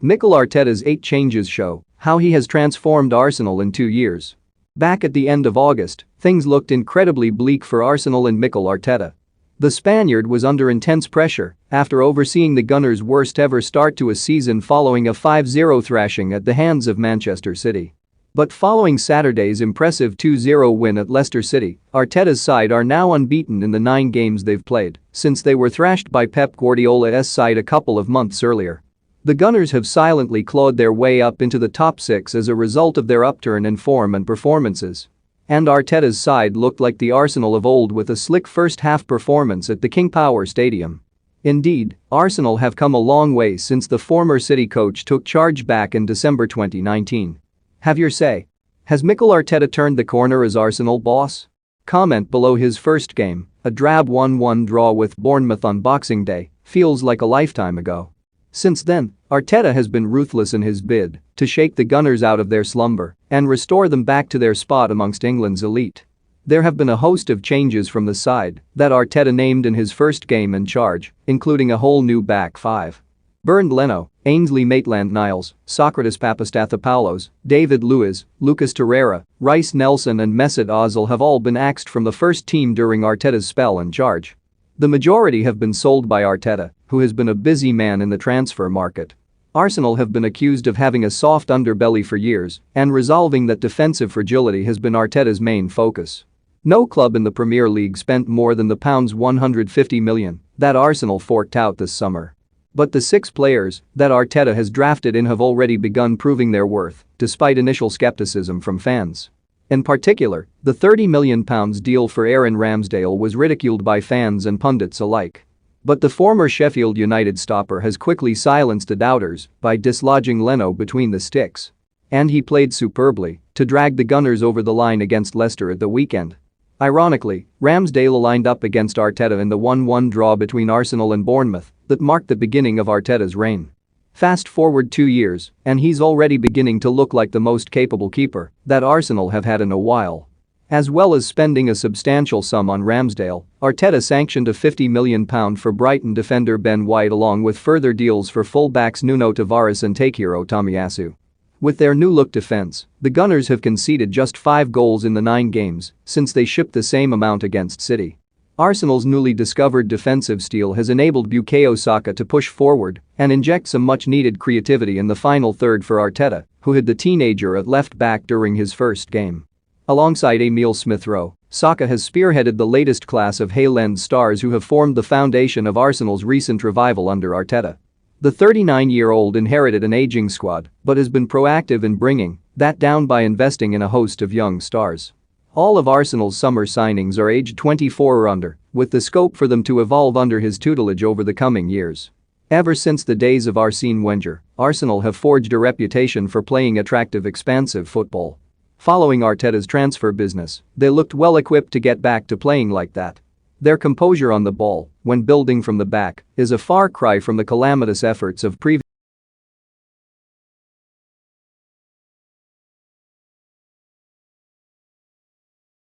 Mikel Arteta's 8 changes show how he has transformed Arsenal in 2 years. Back at the end of August, things looked incredibly bleak for Arsenal and Mikel Arteta. The Spaniard was under intense pressure after overseeing the Gunners' worst ever start to a season following a 5-0 thrashing at the hands of Manchester City. But following Saturday's impressive 2-0 win at Leicester City, Arteta's side are now unbeaten in the 9 games they've played since they were thrashed by Pep Guardiola's side a couple of months earlier. The Gunners have silently clawed their way up into the top 6 as a result of their upturn in form and performances. And Arteta's side looked like the Arsenal of old with a slick first-half performance at the King Power Stadium. Indeed, Arsenal have come a long way since the former City coach took charge back in December 2019. Have your say. Has Mikel Arteta turned the corner as Arsenal boss? Comment below. His first game, a drab 1-1 draw with Bournemouth on Boxing Day, feels like a lifetime ago. Since then, Arteta has been ruthless in his bid to shake the Gunners out of their slumber and restore them back to their spot amongst England's elite. There have been a host of changes from the side that Arteta named in his first game in charge, including a whole new back 5. Bernd Leno, Ainsley Maitland-Niles, Socrates Papastathopoulos, David Luiz, Lucas Torreira, Reiss Nelson and Mesut Ozil have all been axed from the first team during Arteta's spell in charge. The majority have been sold by Arteta, who has been a busy man in the transfer market. Arsenal have been accused of having a soft underbelly for years, and resolving that defensive fragility has been Arteta's main focus. No club in the Premier League spent more than the £150 million that Arsenal forked out this summer. But the 6 players that Arteta has drafted in have already begun proving their worth, despite initial skepticism from fans. In particular, the £30 million deal for Aaron Ramsdale was ridiculed by fans and pundits alike. But the former Sheffield United stopper has quickly silenced the doubters by dislodging Leno between the sticks. And he played superbly to drag the Gunners over the line against Leicester at the weekend. Ironically, Ramsdale lined up against Arteta in the 1-1 draw between Arsenal and Bournemouth that marked the beginning of Arteta's reign. Fast forward 2 years, and he's already beginning to look like the most capable keeper that Arsenal have had in a while. As well as spending a substantial sum on Ramsdale, Arteta sanctioned a £50 million for Brighton defender Ben White along with further deals for full-backs Nuno Tavares and Takehiro Tomiyasu. With their new-look defense, the Gunners have conceded just 5 goals in the 9 games since they shipped the same amount against City. Arsenal's newly discovered defensive steel has enabled Bukayo Saka to push forward and inject some much-needed creativity in the final third for Arteta, who had the teenager at left-back during his first game. Alongside Emile Smith-Rowe, Saka has spearheaded the latest class of Highland stars who have formed the foundation of Arsenal's recent revival under Arteta. The 39-year-old inherited an aging squad but has been proactive in bringing that down by investing in a host of young stars. All of Arsenal's summer signings are aged 24 or under, with the scope for them to evolve under his tutelage over the coming years. Ever since the days of Arsene Wenger, Arsenal have forged a reputation for playing attractive, expansive football. Following Arteta's transfer business, they looked well equipped to get back to playing like that. Their composure on the ball, when building from the back, is a far cry from the calamitous efforts of previous